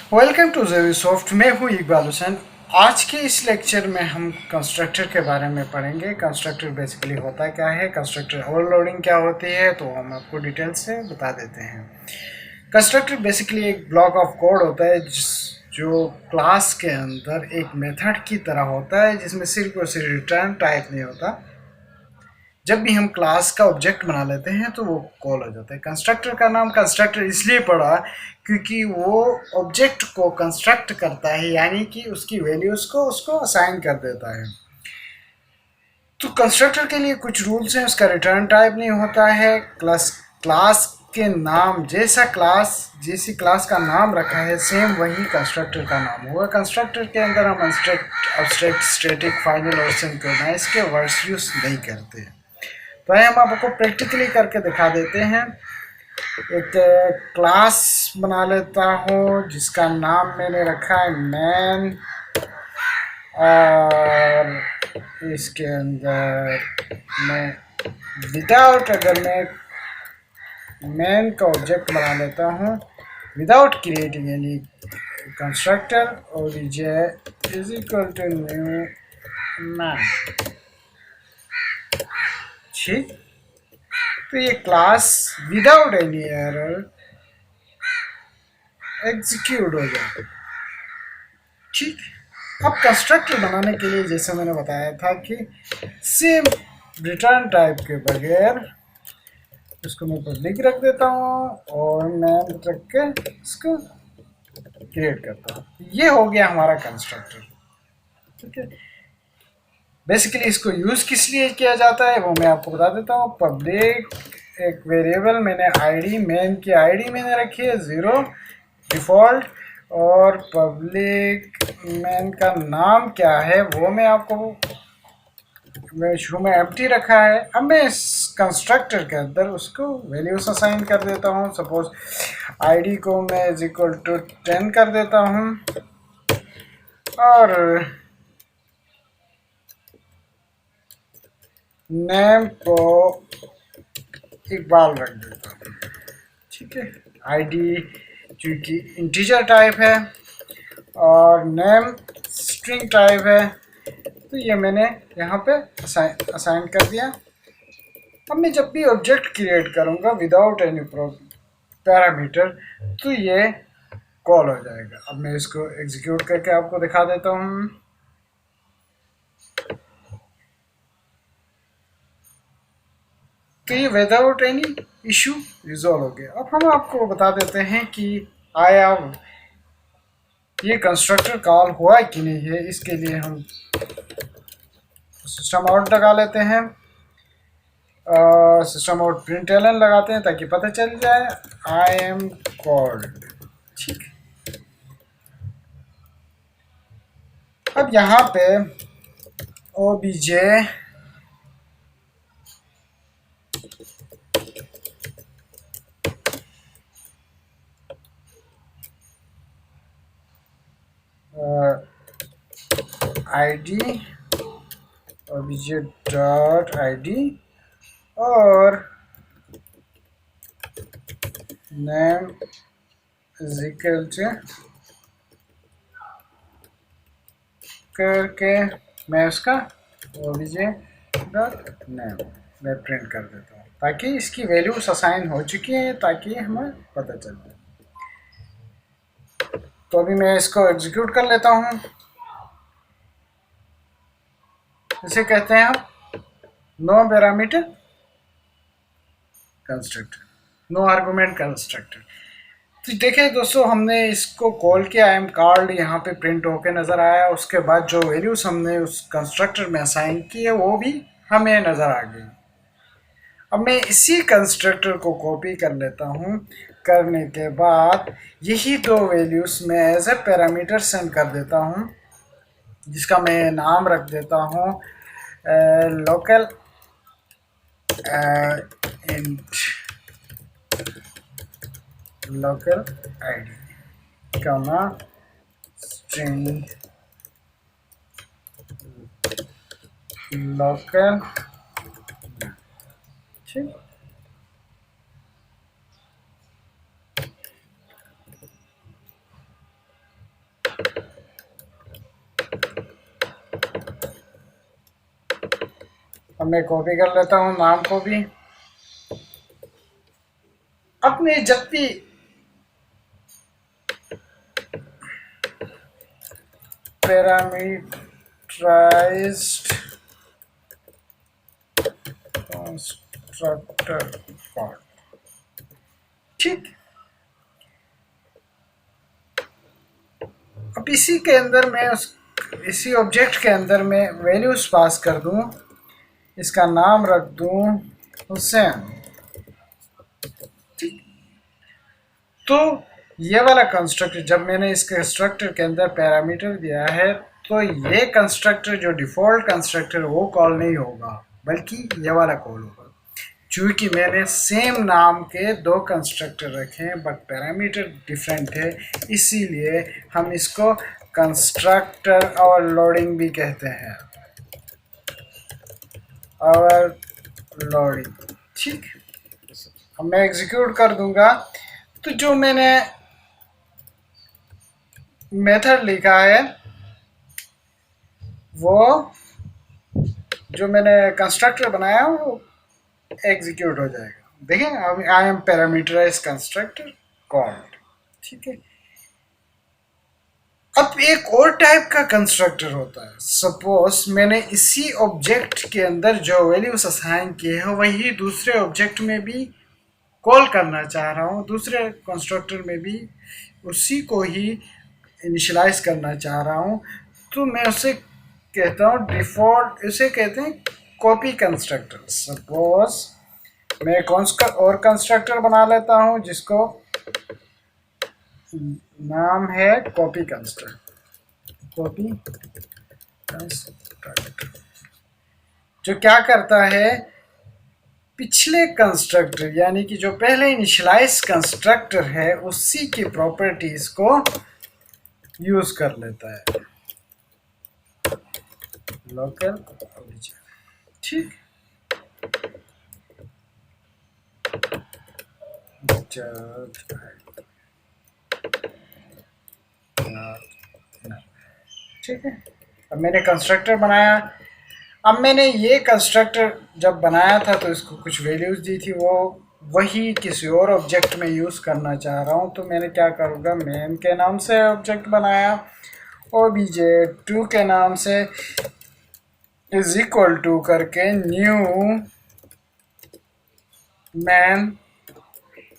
Welcome to ज़ेविसॉफ्ट। मैं हूँ इकबाल हुसैन। आज के इस लेक्चर में हम कंस्ट्रक्टर के बारे में पढ़ेंगे। कंस्ट्रक्टर बेसिकली होता क्या है, कंस्ट्रक्टर ओवरलोडिंग क्या होती है, तो हम आपको डिटेल से बता देते हैं। कंस्ट्रक्टर बेसिकली एक ब्लॉक ऑफ कोड होता है जो क्लास के अंदर एक मेथड की तरह होता है, जिसमें सिर्फ और सिर्फ रिटर्न टाइप नहीं होता। जब भी हम क्लास का ऑब्जेक्ट बना लेते हैं तो वो कॉल हो जाता है। कंस्ट्रक्टर का नाम कंस्ट्रक्टर इसलिए पड़ा क्योंकि वो ऑब्जेक्ट को कंस्ट्रक्ट करता है, यानी कि उसकी वैल्यूज को उसको असाइन कर देता है। तो कंस्ट्रक्टर के लिए कुछ रूल्स हैं। उसका रिटर्न टाइप नहीं होता है। क्लास क्लास के नाम जैसी क्लास का नाम रखा है, सेम वही कंस्ट्रक्टर का नाम होगा। कंस्ट्रक्टर के अंदर हम अब्स्ट्रैक्ट, स्टैटिक, फाइनल और सिंक्रोनाइज के वर्ड्स यूज नहीं करते। तो आइए हम आपको प्रैक्टिकली करके दिखा देते हैं। एक क्लास बना लेता हूँ जिसका नाम मैंने रखा है मैन, और इसके अंदर मैं अगर मैं मैन का ऑब्जेक्ट बना लेता हूँ विदाउट क्रिएटिंग एनी कंस्ट्रक्टर, और ये is equal to new man. ठीक, तो ये class without any error execute हो जाए। ठीक, अब कंस्ट्रक्टर बनाने के लिए जैसे मैंने बताया था कि सेम रिटर्न टाइप के बगैर इसको मैं पब्लिक रख देता हूँ और नेम रख के इसको क्रिएट करता हूँ। ये हो गया हमारा कंस्ट्रक्टर। ठीक है, बेसिकली इसको यूज किस लिए किया जाता है वो मैं आपको बता देता हूँ। पब्लिक एक वेरिएबल मैंने आईडी, मेन की आईडी मैंने रखी है 0 डिफॉल्ट, और पब्लिक मेन का नाम क्या है वो मैं आपको शुरू में एम्प्टी रखा है। अब मैं इस कंस्ट्रक्टर के अंदर उसको वैल्यूज असाइन कर देता हूँ। सपोज आईडी को मैं इज इक्वल टू 10 कर देता हूँ और नेम को इकबाल रख देता हूँ। ठीक है, आईडी चूंकि इंटीजर टाइप है और नेम स्ट्रिंग टाइप है, तो ये मैंने यहाँ पे असाइन कर दिया। अब मैं जब भी ऑब्जेक्ट क्रिएट करूँगा विदाउट एनी पैरामीटर तो ये कॉल हो जाएगा। अब मैं इसको एग्जीक्यूट करके आपको दिखा देता हूँ। तो ये विदाउट एनी इशू रिजॉल्व हो गया। अब हम आपको बता देते हैं कि आया ये कंस्ट्रक्टर कॉल हुआ कि नहीं है। इसके लिए हम सिस्टम आउट लगा लेते हैं, सिस्टम आउट प्रिंटलन लगाते हैं ताकि पता चल जाए आई एम कॉल्ड। ठीक, अब यहाँ पे OBJ ID, OBJ dot ID और नेम इज इक्वल टू करके मैं उसका ओबीजे डॉट नेम मैं प्रिंट कर देता हूँ ताकि इसकी वैल्यूज असाइन हो चुकी है, ताकि हमें पता चल जाए। तो अभी मैं इसको एग्जीक्यूट कर लेता हूँ। इसे कहते हैं हम no parameter constructor, no argument constructor. तो देखिए दोस्तों, हमने इसको कॉल किया, आई एम कॉल्ड, यहाँ पे प्रिंट होके नज़र आया। उसके बाद जो वैल्यूज हमने उस कंस्ट्रक्टर में असाइन की है वो भी हमें नज़र आ गई। अब मैं इसी कंस्ट्रक्टर को कॉपी कर लेता हूँ। करने के बाद यही दो वैल्यूज मैं एज ए पैरामीटर सेंड कर देता हूँ, जिसका मैं नाम रख देता हूँ लोकल इंट लोकल आईडी कमा स्ट्रिंग लोकल। ठीक, अब मैं कॉपी कर लेता हूँ नाम को भी। अपने जब भी पैरामीटराइज्ड कंस्ट्रक्टर कॉल, ठीक। अब इसी के अंदर मैं इसी ऑब्जेक्ट के अंदर मैं वैल्यूज पास कर दूं, इसका नाम रख दूं हुसैन, ठीक। तो ये वाला कंस्ट्रक्टर, जब मैंने इस कंस्ट्रक्टर के अंदर पैरामीटर दिया है, तो ये कंस्ट्रक्टर जो डिफ़ॉल्ट कंस्ट्रक्टर वो कॉल नहीं होगा, बल्कि ये वाला कॉल होगा। चूँकि मैंने सेम नाम के दो कंस्ट्रक्टर रखे हैं बट पैरामीटर डिफरेंट है, इसीलिए हम इसको कंस्ट्रक्टर और लोडिंग भी कहते हैं, और लोडिंग, ठीक। अब मैं एग्जीक्यूट कर दूंगा, तो जो मैंने मेथड लिखा है वो, जो मैंने कंस्ट्रक्टर बनाया वो एग्जीक्यूट हो जाएगा। देखें, अब I am parameterize constructor called, ठीक है। अब एक और टाइप का कंस्ट्रक्टर होता है। सपोज मैंने इसी ऑब्जेक्ट के अंदर जो वैल्यूज असाइन किए हैं वही दूसरे ऑब्जेक्ट में भी कॉल करना चाह रहा हूँ, दूसरे कंस्ट्रक्टर में भी उसी को ही इनिशियलाइज करना चाह रहा हूँ, तो मैं उसे कहता हूँ डिफ़ॉल्ट, उसे कहते हैं कॉपी कंस्ट्रक्टर। सपोज मैं कौन सा और कंस्ट्रक्टर बना लेता हूँ जिसको नाम है कॉपी कंस्ट्रक्टर, कॉपी कंस्ट्रक्टर, जो क्या करता है, पिछले कंस्ट्रक्टर यानी कि जो पहले इनिशियलाइज कंस्ट्रक्टर है उसी की प्रॉपर्टीज को यूज कर लेता है, लोकल ओरिजिन, ठीक। ठीक है। अब मैंने कंस्ट्रक्टर बनाया। अब मैंने ये कंस्ट्रक्टर जब बनाया था तो इसको कुछ वैल्यूज दी थी, वो वही किसी और ऑब्जेक्ट में यूज़ करना चाह रहा हूँ, तो मैंने क्या करूँगा, मेन के नाम से ऑब्जेक्ट बनाया, obj2 के नाम से इज इक्वल टू करके न्यू मैन,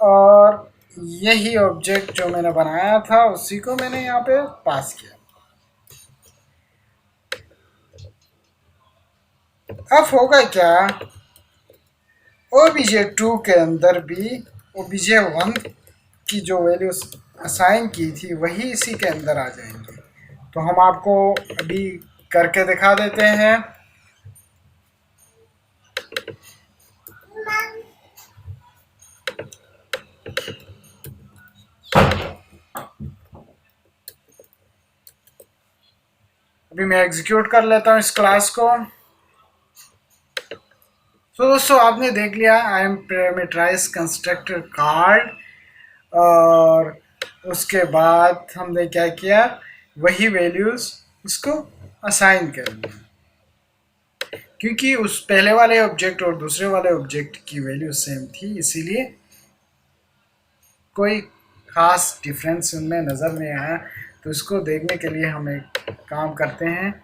और यही ऑब्जेक्ट जो मैंने बनाया था उसी को मैंने यहाँ पे पास किया। अब होगा क्या, obj2 के अंदर भी obj1 की जो वैल्यूज असाइन की थी वही इसी के अंदर आ जाएंगे। तो हम आपको अभी करके दिखा देते हैं। अभी मैं एग्जीक्यूट कर लेता हूँ इस क्लास को। तो दोस्तों आपने देख लिया, I am parameterize constructor called, और उसके बाद हमने क्या किया, वही वैल्यूज उसको असाइन कर दिया, क्योंकि उस पहले वाले ऑब्जेक्ट और दूसरे वाले ऑब्जेक्ट की वैल्यू सेम थी, इसीलिए कोई खास डिफरेंस उनमें नज़र नहीं आया। तो इसको देखने के लिए हम एक काम करते हैं,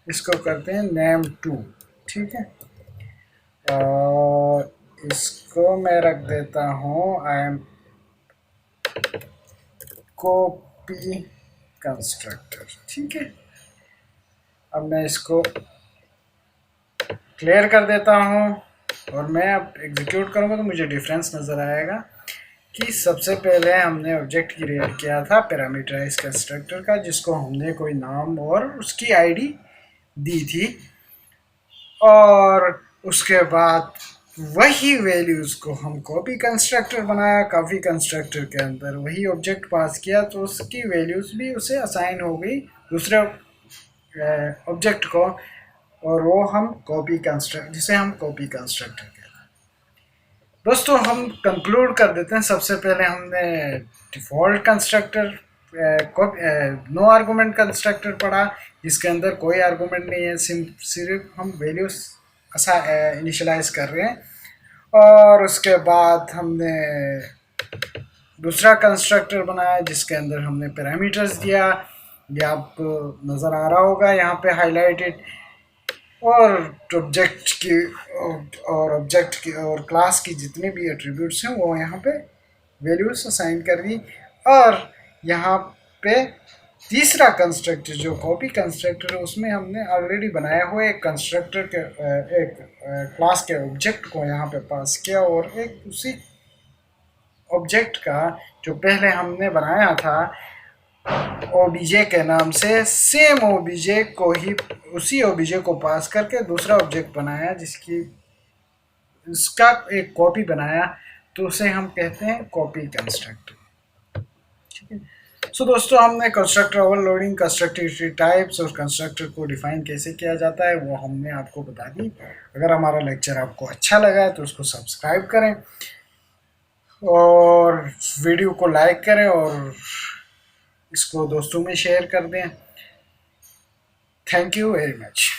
इसको करते हैं नेम टू, ठीक है। और इसको मैं रख देता हूँ आई एम कॉपी कंस्ट्रक्टर, ठीक है। अब मैं इसको क्लियर कर देता हूँ और मैं अब एग्जीक्यूट करूँगा तो मुझे डिफरेंस नज़र आएगा कि सबसे पहले हमने ऑब्जेक्ट क्रिएट किया था पैरामीटराइज कंस्ट्रक्टर का, जिसको हमने कोई नाम और उसकी आईडी दी थी, और उसके बाद वही वैल्यूज़ को हम कॉपी कंस्ट्रक्टर बनाया, कॉपी कंस्ट्रक्टर के अंदर वही ऑब्जेक्ट पास किया, तो उसकी वैल्यूज़ भी उसे असाइन हो गई दूसरे ऑब्जेक्ट को, और वो हम कॉपी कंस्ट्रक्ट, जिसे हम कॉपी कंस्ट्रक्टर कहते हैं। दोस्तों हम कंक्लूड कर देते हैं। सबसे पहले हमने default constructor no argument constructor पढ़ा, जिसके अंदर कोई आर्गूमेंट नहीं है, सिर्फ हम वैल्यूज इनिशियलाइज कर रहे हैं। और उसके बाद हमने दूसरा कंस्ट्रक्टर बनाया जिसके अंदर हमने पैरामीटर्स दिया, ये आपको नज़र आ रहा होगा यहाँ पे हाईलाइटेड। और ऑब्जेक्ट की ऑब्जेक्ट की और क्लास की जितने भी एट्रीब्यूट्स हैं वो यहाँ पे वैल्यूज असाइन कर दी। और यहाँ पे तीसरा कंस्ट्रक्टर जो कॉपी कंस्ट्रक्टर है उसमें हमने ऑलरेडी बनाया हुआ एक कंस्ट्रक्टर के एक क्लास के ऑब्जेक्ट को यहाँ पे पास किया, और एक उसी ऑब्जेक्ट का जो पहले हमने बनाया था ओबीजे के नाम से, सेम ओबीजे को ही उसी ओबीजे को पास करके दूसरा ऑब्जेक्ट बनाया जिसकी इसका एक कॉपी बनाया, तो उसे हम कहते हैं कॉपी कंस्ट्रक्टर। ठीक है। सो दोस्तों, हमने कंस्ट्रक्टर ओवरलोडिंग, कंस्ट्रक्टिविटी टाइप्स और कंस्ट्रक्टर को डिफाइन कैसे किया जाता है वो हमने आपको बता दी। अगर हमारा लेक्चर आपको अच्छा लगा है तो उसको सब्सक्राइब करें और वीडियो को लाइक करें और इसको दोस्तों में शेयर कर दें। Thank you very much.